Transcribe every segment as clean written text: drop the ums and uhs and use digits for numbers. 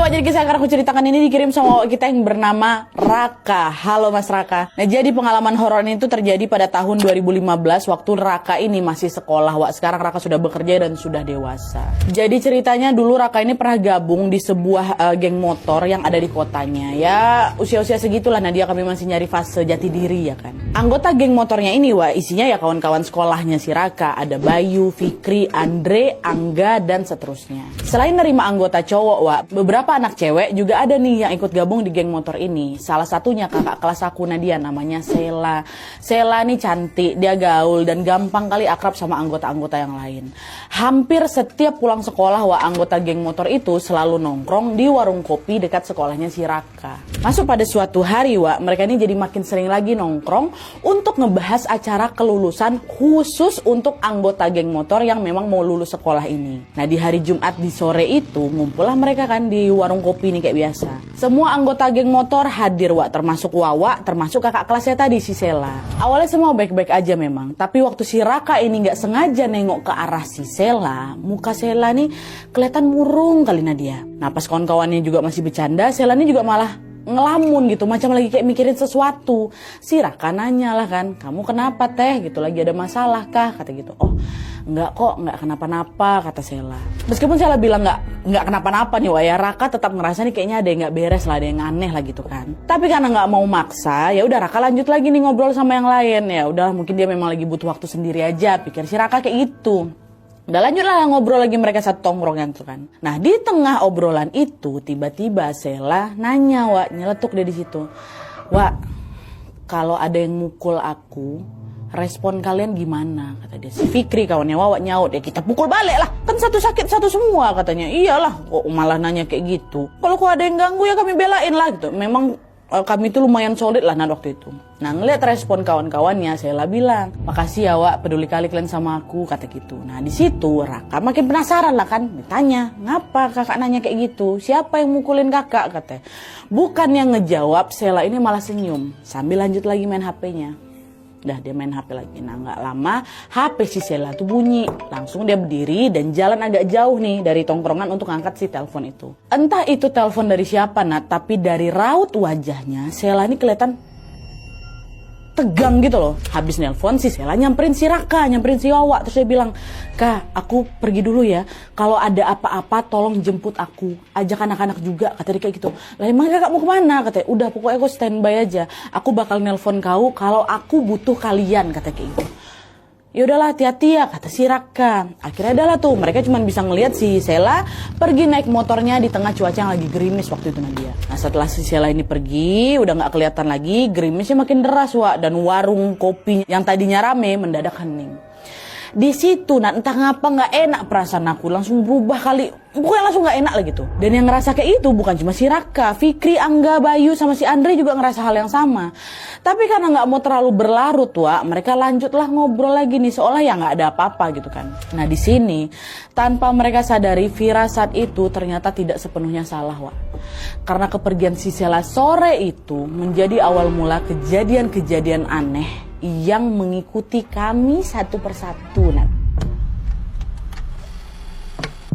Wak, jadi kisah yang akan aku ceritakan ini dikirim sama Wak kita yang bernama Raka. Halo Mas Raka. Nah, jadi pengalaman horor ini tuh terjadi pada tahun 2015 waktu Raka ini masih sekolah, Wak. Sekarang Raka sudah bekerja dan sudah dewasa. Jadi ceritanya dulu Raka ini pernah gabung di sebuah geng motor yang ada di kotanya. Ya, usia-usia segitulah Nadia, kami masih nyari fase jati diri ya kan. Anggota geng motornya ini, Wak, isinya ya kawan-kawan sekolahnya si Raka. Ada Bayu, Fikri, Andre, Angga, dan seterusnya. Selain nerima anggota cowok, Wak, beberapa anak cewek juga ada nih yang ikut gabung di geng motor ini. Salah satunya kakak kelas aku Nadia, namanya Sela. Sela nih cantik, dia gaul dan gampang kali akrab sama anggota-anggota yang lain. Hampir setiap pulang sekolah, Wak, anggota geng motor itu selalu nongkrong di warung kopi dekat sekolahnya si Raka. Masuk pada suatu hari, Wak, mereka ini jadi makin sering lagi nongkrong untuk ngebahas acara kelulusan khusus untuk anggota geng motor yang memang mau lulus sekolah ini. Nah, di hari Jumat di sore itu ngumpullah mereka kan di warung kopi nih kayak biasa. Semua anggota geng motor hadir, Wak, termasuk Wawa, termasuk kakak kelasnya tadi si Sela. Awalnya semua baik-baik aja memang, tapi waktu si Raka ini nggak sengaja nengok ke arah si Sela, muka Sela nih kelihatan murung kali Nadia. Nah, pas kawan-kawannya juga masih bercanda, Sela ini juga malah ngelamun gitu, macam lagi kayak mikirin sesuatu. Si Raka nanya lah kan, kamu kenapa teh gitu, lagi ada masalah kah, kata gitu. Oh enggak kok, enggak kenapa-napa, kata Sela. Meskipun Sela bilang enggak kenapa-napa nih, Wak, ya Raka tetap ngerasa nih kayaknya ada yang nggak beres lah, ada yang aneh lah gitu kan. Tapi karena nggak mau maksa, ya udah Raka lanjut lagi nih ngobrol sama yang lain. Ya udah, mungkin dia memang lagi butuh waktu sendiri aja, pikir si Raka kayak gitu. Udah lanjutlah ngobrol lagi mereka satu tongkrongan tuh kan. Nah, di tengah obrolan itu tiba-tiba Sela nanya, Wak, nyeletuk dia di situ. Wak, kalau ada yang mukul aku, respon kalian gimana? Kata dia. Si Fikri kawannya Wawa nyaut, ya kita pukul balik lah, kan satu sakit satu semua, katanya. Iyalah, kok malah nanya kayak gitu. Kalau kok ada yang ganggu ya kami belain lah gitu. Memang kami itu lumayan solid lah waktu itu. Nah, ngeliat respon kawan-kawannya, Sela bilang, makasih ya, Wak, peduli kali kalian sama aku, kata gitu. Nah, di situ Raka makin penasaran lah kan, ditanya, ngapa kakak nanya kayak gitu? Siapa yang mukulin kakak, katanya. Bukan yang ngejawab, Sela ini malah senyum sambil lanjut lagi main HP-nya. Udah, dia main HP lagi. Nah, gak lama HP si Sela tuh bunyi. Langsung dia berdiri dan jalan agak jauh nih dari tongkrongan untuk ngangkat si telepon itu. Entah itu telepon dari siapa, Nat, tapi dari raut wajahnya Sela ini kelihatan tegang gitu loh. Habis nelpon si Sela nyamperin si Raka, nyamperin si Wawa. Terus dia bilang, Kak, aku pergi dulu ya. Kalau ada apa-apa tolong jemput aku. Ajak anak-anak juga, kata dia kayak gitu. Lah emang kakak mau kemana? Katanya, udah pokoknya aku standby aja. Aku bakal nelpon kau kalau aku butuh kalian, kata kayak gitu. Ya udahlah, hati-hati ya, kata si Raka. Akhirnya adalah tuh, mereka cuma bisa ngelihat si Sela pergi naik motornya di tengah cuaca yang lagi gerimis waktu itu Nadia. Nah, setelah si Sela ini pergi, udah nggak kelihatan lagi, gerimisnya makin deras, Wak, dan warung kopi yang tadinya rame mendadak hening. Di situ, nah, entah ngapa nggak enak perasaan aku, langsung berubah kali, pokoknya langsung nggak enak lah gitu. Dan yang ngerasa kayak itu bukan cuma si Raka, Fikri, Angga, Bayu sama si Andre juga ngerasa hal yang sama. Tapi karena nggak mau terlalu berlarut, Wak, mereka lanjutlah ngobrol lagi nih seolah ya nggak ada apa-apa gitu kan. Nah, di sini tanpa mereka sadari firasat itu ternyata tidak sepenuhnya salah, Wak. Karena kepergian si Sela sore itu menjadi awal mula kejadian-kejadian aneh yang mengikuti kami satu persatu.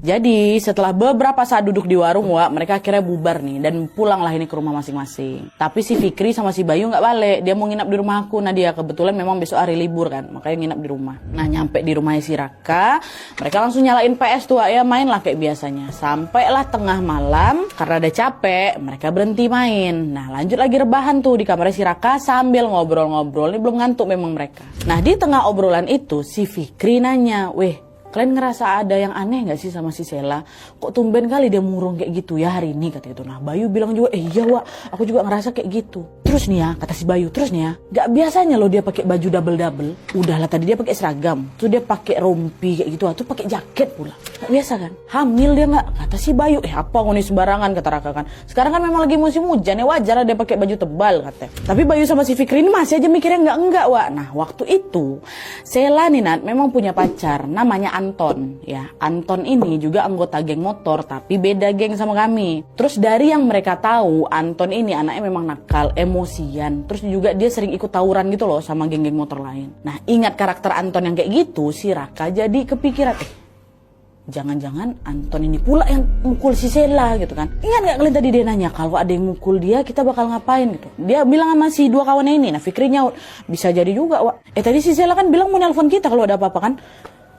Jadi setelah beberapa saat duduk di warung, Wak, mereka akhirnya bubar nih dan pulanglah ini ke rumah masing-masing. Tapi si Fikri sama si Bayu nggak balik, dia mau nginap di rumah aku. Nah, dia kebetulan memang besok hari libur kan, makanya nginap di rumah. Nah, nyampe di rumahnya si Raka, mereka langsung nyalain PS tuh, Wak, ya main lah kayak biasanya. Sampailah tengah malam, karena ada capek, mereka berhenti main. Nah, lanjut lagi rebahan tuh di kamarnya si Raka sambil ngobrol-ngobrol. Ini belum ngantuk memang mereka. Nah, di tengah obrolan itu si Fikri nanya, weh, kalian ngerasa ada yang aneh gak sih sama si Sela? Kok tumben kali dia murung kayak gitu ya hari ini, kata itu. Nah, Bayu bilang juga, iya, Wak, aku juga ngerasa kayak gitu. Terus nih ya, kata si Bayu, terus nih ya, gak biasanya loh dia pakai baju double-double. Udahlah, tadi dia pakai seragam, tuh dia pakai rompi kayak gitu, tuh pakai jaket pula. Gak biasa kan? Hamil dia gak? Kata si Bayu, apa ngoni sembarangan, kata Raka kan. Sekarang kan memang lagi musim hujan ya, wajar lah dia pakai baju tebal, katanya. Tapi Bayu sama si Fikri ini masih aja mikirnya enggak, Wak. Nah, waktu itu Sela nih, Nat, memang punya pacar namanya Anton ya. Anton ini juga anggota geng motor tapi beda geng sama kami. Terus dari yang mereka tahu, Anton ini anaknya memang nakal, emosian. Terus juga dia sering ikut tawuran gitu loh sama geng-geng motor lain. Nah, ingat karakter Anton yang kayak gitu, si Raka jadi kepikiran, jangan-jangan Anton ini pula yang mukul si Sela gitu kan. Ingat gak kalian tadi dia nanya, kalau ada yang mukul dia kita bakal ngapain gitu. Dia bilang sama si dua kawannya ini, nah Fikri nyaut, bisa jadi juga Wak. Tadi si Sela kan bilang mau nelpon kita kalau ada apa-apa kan.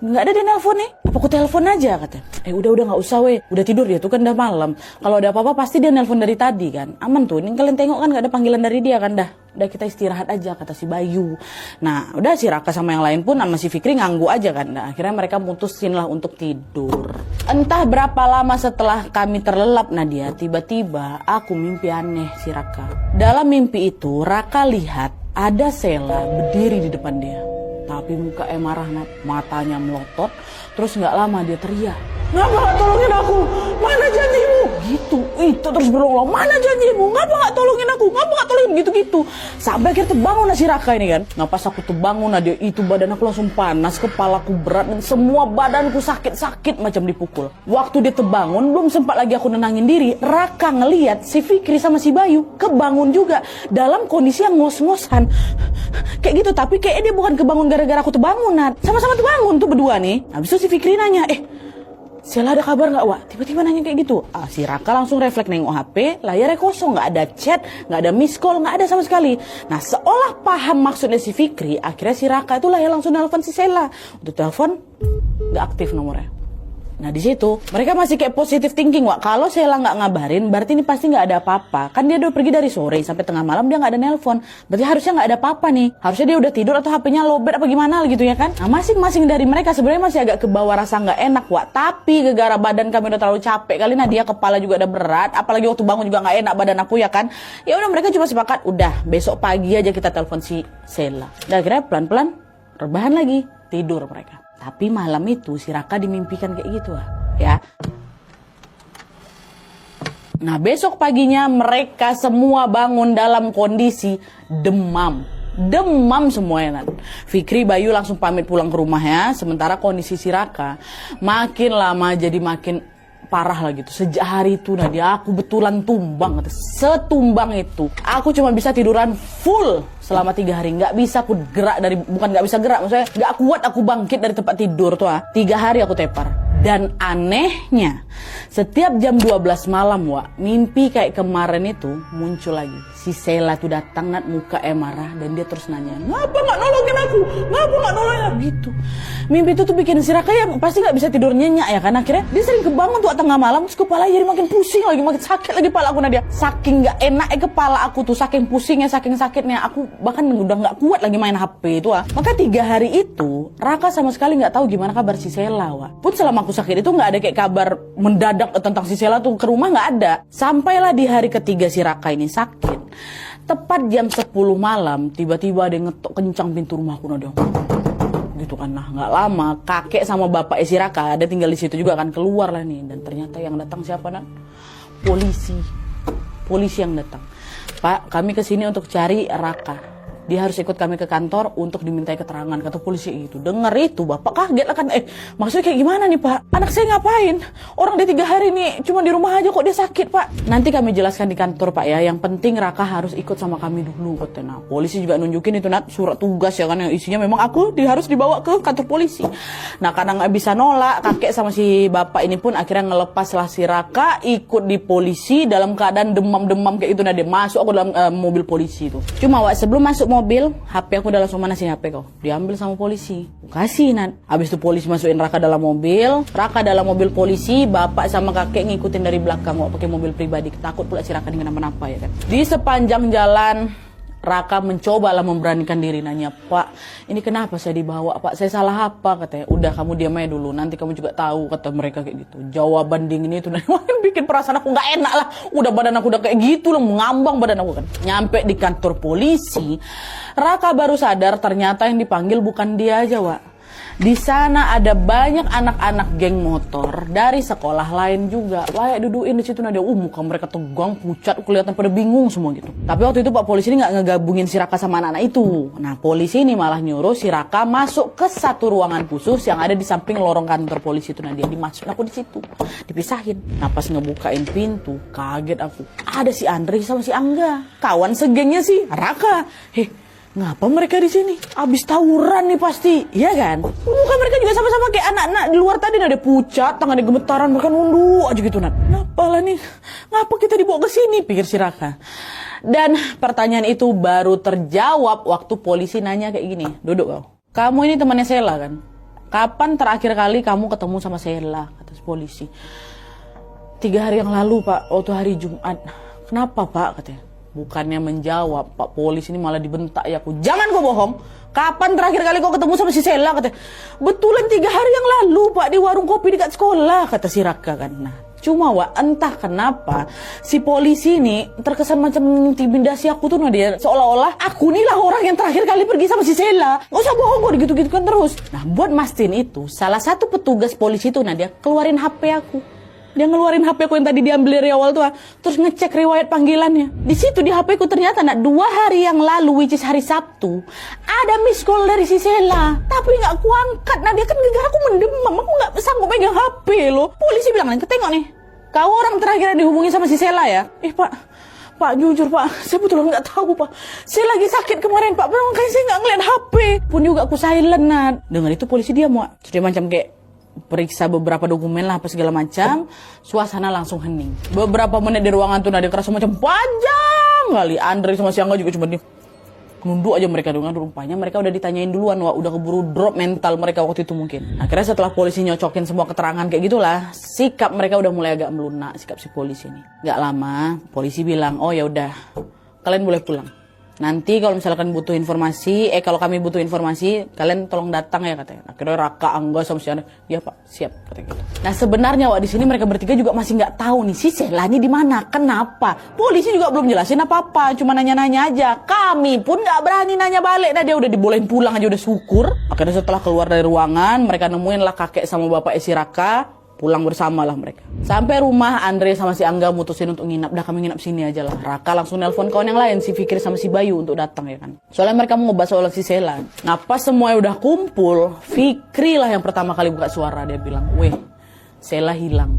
Nggak ada dia nelpon nih, apa aku telepon aja kata. Udah nggak usah weh, udah tidur dia tuh kan udah malam. Kalau ada apa-apa pasti dia nelpon dari tadi kan, aman tuh. Ini kalian tengok kan nggak ada panggilan dari dia kan, udah kita istirahat aja kata si Bayu. Nah udah si Raka sama yang lain pun sama si Fikri nganggu aja kan. Nah akhirnya mereka mutusin lah untuk tidur. Entah berapa lama setelah kami terlelap Nadia, tiba-tiba aku mimpi aneh si Raka. Dalam mimpi itu Raka lihat ada Sela berdiri di depan dia. Tapi mukanya marah, matanya melotot. Terus nggak lama dia teriak, "Ngapa nggak tolongin aku? Mana janjimu?" Gitu, itu terus berulang, "Mana janjimu? Ngapa nggak tolongin aku? Ngapa nggak tolongin?" Gitu-gitu. Sampai akhirnya terbangun si Raka ini kan. Nah pas aku terbangun dia itu badan aku langsung panas, kepalaku berat dan semua badanku sakit-sakit macam dipukul. Waktu dia terbangun belum sempat lagi aku nenangin diri, Raka ngelihat si Fikri sama si Bayu kebangun juga dalam kondisi yang ngos-ngosan. Kayak gitu, tapi kayaknya dia bukan kebangun gara-gara aku terbangun, Nat. Sama-sama terbangun tuh berdua nih. Habis itu si Fikri nanya, Sela ada kabar nggak, Wak? Tiba-tiba nanya kayak gitu. Si Raka langsung refleks nengok HP, layarnya kosong, nggak ada chat, nggak ada miss call, nggak ada sama sekali. Nah, seolah paham maksudnya si Fikri, akhirnya si Raka itulah yang langsung nelfon si Sela. Untuk telepon, nggak aktif nomornya. Nah di situ mereka masih kayak positive thinking, Wak. Kalau Sela nggak ngabarin, berarti ini pasti nggak ada apa-apa. Kan dia udah pergi dari sore sampai tengah malam dia nggak ada nelpon. Berarti harusnya nggak ada apa-apa nih. Harusnya dia udah tidur atau HP-nya lowbat apa gimana gitu ya kan. Nah masing-masing dari mereka sebenarnya masih agak kebawa rasa nggak enak, Wak. Tapi gara-gara badan kami udah terlalu capek kali, nah dia kepala juga udah berat. Apalagi waktu bangun juga nggak enak badan aku ya kan. Ya udah mereka cuma sepakat, udah besok pagi aja kita telepon si Sela. Dan akhirnya pelan-pelan rebahan lagi, tidur mereka. Tapi malam itu si Raka dimimpikan kayak gitu ya. Nah besok paginya mereka semua bangun dalam kondisi demam. Demam semuanya. Fikri, Bayu langsung pamit pulang ke rumahnya. Sementara kondisi si Raka makin lama jadi makin parah lah gitu. Sejak hari itu Nadia aku betulan tumbang. Setumbang itu aku cuma bisa tiduran full selama 3 hari. Nggak bisa aku gerak dari, bukan nggak bisa gerak, maksudnya nggak kuat aku bangkit dari tempat tidur tuh 3 hari aku tepar. Dan anehnya setiap jam 12 malam, Wak, mimpi kayak kemarin itu muncul lagi. Si Sela tuh datang, Nat, muka marah, dan dia terus nanya, "Ngapa nggak nolongin aku? Ngapa nggak nolongin aku?" Gitu. Mimpi itu tuh bikin si Raka ya pasti nggak bisa tidur nyenyak ya kan. Akhirnya dia sering kebangun tuh tengah malam, terus kepala jadi makin pusing lagi, makin sakit lagi kepala aku, Nadia. Saking nggak enaknya kepala aku tuh, saking pusingnya, saking sakitnya, aku bahkan udah nggak kuat lagi main HP itu. Maka 3 hari itu Raka sama sekali nggak tahu gimana kabar si Sela, Wak. Pun selama aku sakit itu nggak ada kayak kabar mendadak tentang si Sela tuh ke rumah, nggak ada. Sampailah di hari ketiga si Raka ini sakit, tepat jam 10 malam tiba-tiba ada yang ngetok kencang pintu rumahku, Nadia. Gitu kan. Nah nggak lama kakek sama bapak si Raka ada tinggal di situ juga kan, keluar lah nih. Dan ternyata yang datang siapa, Nak? Polisi yang datang. "Pak, kami kesini untuk cari Raka. Dia harus ikut kami ke kantor untuk dimintai keterangan," kata polisi itu. Dengar itu bapak kaget lah kan. Maksudnya kayak gimana nih, Pak? Anak saya ngapain? Orang dia 3 hari nih cuma di rumah aja kok dia sakit, Pak. "Nanti kami jelaskan di kantor, Pak ya. Yang penting Raka harus ikut sama kami dulu," kata. Nah polisi juga nunjukin itu, Nat, surat tugas ya kan, yang isinya memang aku harus dibawa ke kantor polisi. Nah karena nggak bisa nolak, kakek sama si bapak ini pun akhirnya ngelepaslah si Raka ikut di polisi dalam keadaan demam-demam kayak itu. Nah dia masuk aku dalam mobil polisi itu. Cuma, Wak, sebelum masuk mobil, HP aku udah langsung, "Mana sih HP kau?" Diambil sama polisi. Kasih, Nat. Habis itu polisi masukin Raka dalam mobil. Raka dalam mobil polisi, bapak sama kakek ngikutin dari belakang, Wak, pakai mobil pribadi. Takut pula si Raka kenapa-napa ya kan. Di sepanjang jalan Raka mencobalah memberanikan diri, nanya, "Pak, ini kenapa saya dibawa, Pak? Saya salah apa?" Katanya. "Udah, kamu diam aja dulu, nanti kamu juga tahu," kata mereka kayak gitu. Jawaban dingin itu makin bikin perasaan aku nggak enak lah. Udah badan aku udah kayak gitu lah, mengambang badan aku kan. Nyampe di kantor polisi, Raka baru sadar ternyata yang dipanggil bukan dia aja, Wak. Di sana ada banyak anak-anak geng motor dari sekolah lain juga. Layak duduin di situ, Nadia. Muka mereka tegang, pucat, kelihatan pada bingung semua gitu. Tapi waktu itu Pak polisi ini nggak ngegabungin si Raka sama anak-anak itu. Nah polisi ini malah nyuruh si Raka masuk ke satu ruangan khusus yang ada di samping lorong kantor polisi itu. Nadia dimasukin aku di situ, dipisahin. Nah pas ngebukain pintu, kaget aku. Ada si Andri sama si Angga, kawan segengnya si Raka. ngapa mereka di sini? Abis tawuran nih pasti, iya kan? Bukan mereka juga sama-sama kayak anak-anak di luar tadi, ada pucat, tangannya gemetaran, mereka nunduk aja gitu, Nat. Kenapa lah nih? Ngapa kita dibawa ke sini? Pikir si Raka. Dan pertanyaan itu baru terjawab waktu polisi nanya kayak gini. Duduk kau. Kamu ini temannya Sela kan? Kapan terakhir kali kamu ketemu sama Sela? Kata polisi. 3 hari yang lalu, Pak, waktu hari Jumat. Kenapa, Pak? Katanya. Bukannya menjawab, Pak polisi ini malah dibentak ya aku. Jangan kau bohong. Kapan terakhir kali kau ketemu sama si Sela? Katanya. Betulan 3 hari yang lalu, Pak, di warung kopi dekat sekolah, kata si Raka kan. Nah, cuma Wak, entah kenapa si polisi ini terkesan macam mengintimidasi aku tuh Nadia. Seolah-olah aku nih lah orang yang terakhir kali pergi sama si Sela. Gak usah bohong kok, gitu-gitu kan terus. Nah, buat mastiin itu, salah satu petugas polisi itu Nadia keluarin HP aku. Dia ngeluarin HP ku yang tadi diambil dari awal tuh, terus ngecek riwayat panggilannya. Di situ di HP ku ternyata 2 hari yang lalu, which is hari Sabtu, ada miss call dari si Sela. Tapi nggak ku angkat. Nah dia kan gara aku mendemam, aku nggak sanggup megang HP loh. Polisi bilang, ketengok nih, kau orang terakhir yang dihubungi sama si Sela ya? Pak, jujur Pak, saya betul nggak tahu Pak. Saya lagi sakit kemarin Pak, makanya saya nggak ngeliat HP. Pun juga aku silent, Nat. Dengan itu polisi diam, Wak. Sudah macam kayak periksa beberapa dokumen lah apa segala macam, suasana langsung hening. Beberapa menit di ruangan tuh Nadia kerasa macam panjang kali. Andre sama si Angga juga cuma nunduk aja mereka dengan rupanya mereka udah ditanyain duluan, Wah, udah keburu drop mental mereka waktu itu mungkin. Akhirnya setelah polisi nyocokin semua keterangan kayak gitulah, sikap mereka udah mulai agak melunak, sikap si polisi ini. Gak lama polisi bilang, oh ya udah, kalian boleh pulang. Nanti kalau misalkan butuh informasi, kalau kami butuh informasi, kalian tolong datang ya katanya. Akhirnya Raka, Angga sama si Anda, ya Pak, siap katanya gitu. Nah sebenarnya Wak di sini mereka bertiga juga masih nggak tahu nih si Sela ini di mana, kenapa. Polisi juga belum jelasin apa-apa, cuma nanya-nanya aja. Kami pun nggak berani nanya balik. Nah dia udah dibolehin pulang aja udah syukur. Akhirnya setelah keluar dari ruangan, mereka nemuin lah kakek sama bapak si Raka. Pulang bersama lah mereka. Sampai rumah, Andre sama si Angga mutusin untuk nginap. Dah kami nginap sini aja lah. Raka langsung nelpon kawan yang lain, si Fikri sama si Bayu untuk datang ya kan. Soalnya mereka mau ngebahas soal si Sela. Nah pas semuanya udah kumpul, Fikri lah yang pertama kali buka suara. Dia bilang, weh, Sela hilang.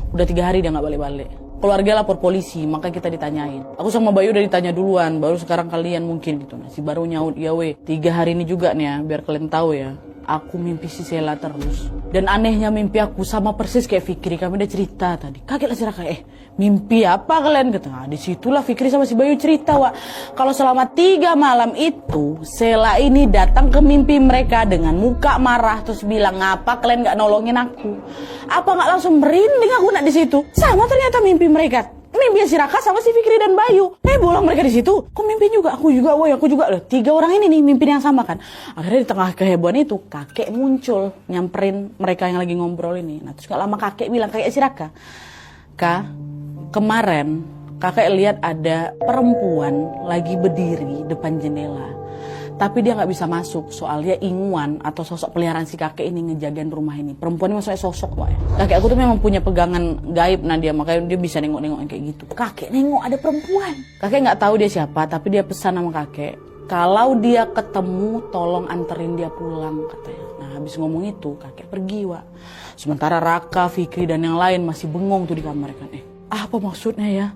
Udah 3 hari dia gak balik-balik. Keluarga lapor polisi, maka kita ditanyain. Aku sama Bayu udah ditanya duluan, baru sekarang kalian mungkin gitu. Nah si baru nyaut, ya weh, 3 hari ini juga nih ya, biar kalian tahu ya. Aku mimpi si Sela terus. Dan anehnya mimpi aku sama persis kayak Fikri. Kami udah cerita tadi. Kaget lah si Raka. Mimpi apa kalian? Kata, nah, disitulah Fikri sama si Bayu cerita, Wak. Kalau selama 3 malam itu, Sela ini datang ke mimpi mereka dengan muka marah. Terus bilang, ngapa kalian gak nolongin aku? Apa gak langsung merinding aku nak di situ? Sama ternyata mimpi mereka. Mimpi si Raka sama si Fikri dan Bayu. Bolang mereka di situ. Kok mimpi juga? Aku juga, woy, aku juga. Loh, 3 orang ini nih mimpi yang sama kan. Akhirnya di tengah kehebohan itu, kakek muncul nyamperin mereka yang lagi ngobrol ini. Nah terus gak lama kakek bilang, kakek si Raka, Kak, kemarin kakek lihat ada perempuan lagi berdiri depan jendela. Tapi dia nggak bisa masuk, soalnya Ingwan atau sosok peliharaan si kakek ini ngejagain rumah ini. Perempuan ini maksudnya sosok, Wak ya. Kakek aku tuh memang punya pegangan gaib, Nadia, makanya dia bisa nengok-nengok yang kayak gitu. Kakek nengok ada perempuan. Kakek nggak tahu dia siapa, tapi dia pesan sama kakek, kalau dia ketemu tolong anterin dia pulang katanya. Nah habis ngomong itu kakek pergi, Wak. Sementara Raka, Fikri dan yang lain masih bengong tuh di kamar kan. Apa maksudnya ya?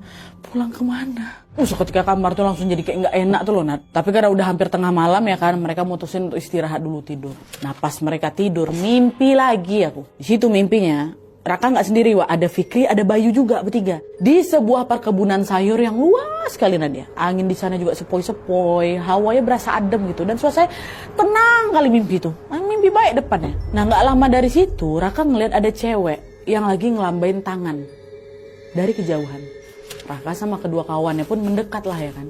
Pulang kemana? Ketika kamar tuh langsung jadi kayak nggak enak tuh loh, Nat. Tapi karena udah hampir tengah malam ya kan, mereka mutusin untuk istirahat dulu tidur. Nah pas mereka tidur, mimpi lagi aku. Di situ mimpinya, Raka nggak sendiri, Wak. Ada Fikri, ada Bayu juga bertiga. Di sebuah perkebunan sayur yang luas sekali, Nadia. Angin di sana juga sepoi-sepoi, hawanya berasa adem gitu. Dan suasana tenang kali mimpi tuh. Mimpi baik depannya. Nah nggak lama dari situ, Raka ngeliat ada cewek yang lagi ngelambain tangan dari kejauhan. Raka sama kedua kawannya pun mendekat lah ya kan.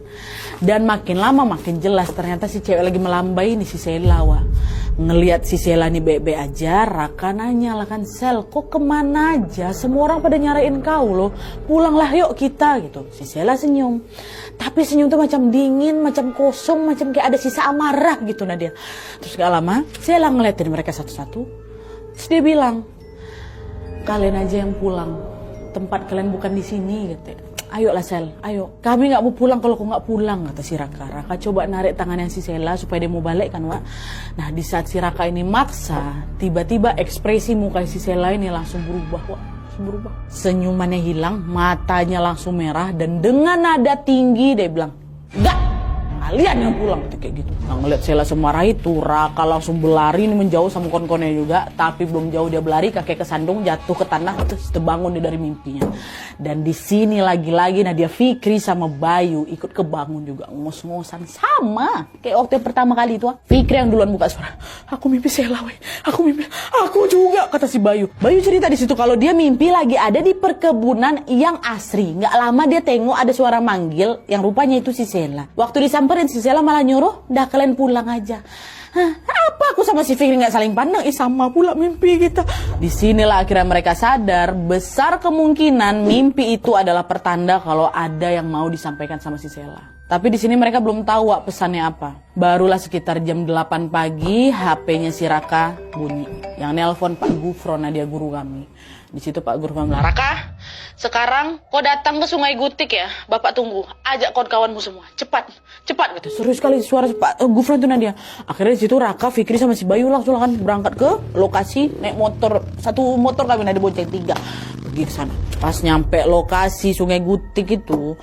Dan makin lama makin jelas ternyata si cewek lagi melambai nih si Sela, Wak. Ngelihat si Sela nih bebe aja, Raka nanya lah kan, Sel kok kemana aja? Semua orang pada nyariin kau loh. Pulanglah yuk kita gitu. Si Sela senyum. Tapi senyum tuh macam dingin, macam kosong, macam kayak ada sisa amarah gitu Nadia. Terus gak lama Sela ngeliatin mereka satu-satu. Terus dia bilang, kalian aja yang pulang. Tempat kalian bukan di sini gitu. Ayolah Sel, ayo. Kami nggak mau pulang kalau kau nggak pulang, kata si Raka. Raka coba narik tangannya si Sela supaya dia mau balik kan, Wak. Nah di saat si Raka ini maksa, tiba-tiba ekspresi muka si Sela ini langsung berubah, Wak. Berubah. Senyumannya hilang, matanya langsung merah dan dengan nada tinggi dia bilang, enggak, kalian yang pulang kayak gitu. Nah, ngeliat Sela semarah itu, Raka langsung berlari nih menjauh sama kon-konnya juga. Tapi belum jauh dia berlari, kakek kesandung jatuh ke tanah, terus terbangun dia dari mimpinya. Dan di sini lagi-lagi Nadia Fikri sama Bayu ikut kebangun juga, ngos-ngosan sama kayak waktu yang pertama kali itu. Fikri yang duluan buka suara, aku mimpi Sela, weh. Aku juga, kata si Bayu. Bayu cerita di situ kalau dia mimpi lagi ada di perkebunan yang asri. Nggak lama dia tengok ada suara manggil yang rupanya itu si Sela. Waktu disamperin si Sela malah nyuruh, dah kalian pulang aja. Hah, apa aku sama si Fikri nggak saling pandang? Sama pula mimpi kita. Disinilah akhirnya mereka sadar besar kemungkinan mimpi itu adalah pertanda kalau ada yang mau disampaikan sama si Sela. Tapi di sini mereka belum tahu pesannya apa. Barulah sekitar jam 8 pagi HP-nya si Raka bunyi. Yang nelpon Pak Gufron, Nadia guru kami. Di situ Pak Gufron bilang, Raka, sekarang kau datang ke Sungai Gutik ya. Bapak tunggu. Ajak kawan-kawanmu semua. Cepat gitu. Serius sekali suara Pak Gufron itu Nadia. Akhirnya di situ Raka, Fikri sama si Bayu langsung kan berangkat ke lokasi naik motor. Satu motor kami Nadia bonceng 3. Pergi ke sana. Pas nyampe lokasi Sungai Gutik itu,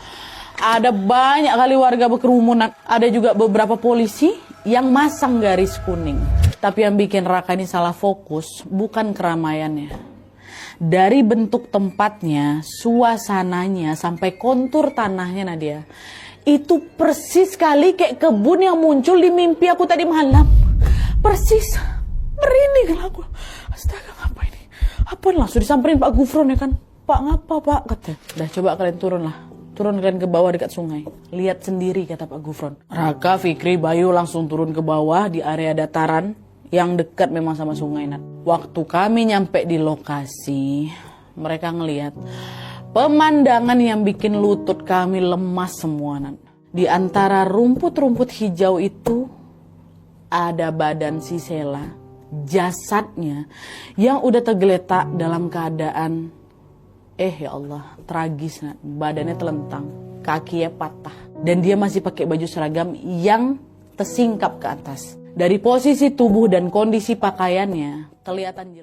ada banyak kali warga berkerumunan. Ada juga beberapa polisi yang masang garis kuning. Tapi yang bikin Raka ini salah fokus bukan keramaiannya. Dari bentuk tempatnya, suasananya, sampai kontur tanahnya Nadia, itu persis sekali kayak kebun yang muncul di mimpi aku tadi malam. Persis. Merinding lah aku. Astaga, ngapa ini? Apa langsung disamperin Pak Gufron ya kan? Pak, ngapa Pak? Katanya. Dah coba kalian turun lah. Turun kalian ke bawah dekat sungai. Lihat sendiri kata Pak Gufron. Raka, Fikri, Bayu langsung turun ke bawah di area dataran yang dekat memang sama sungai Nat. Waktu kami nyampe di lokasi, mereka ngelihat pemandangan yang bikin lutut kami lemas semua Nat. Di antara rumput-rumput hijau itu ada badan si Sela, jasadnya yang udah tergeletak dalam keadaan ya Allah, tragis Nat. Badannya telentang, kakinya patah, dan dia masih pakai baju seragam yang tersingkap ke atas. Dari posisi tubuh dan kondisi pakaiannya kelihatan jelas.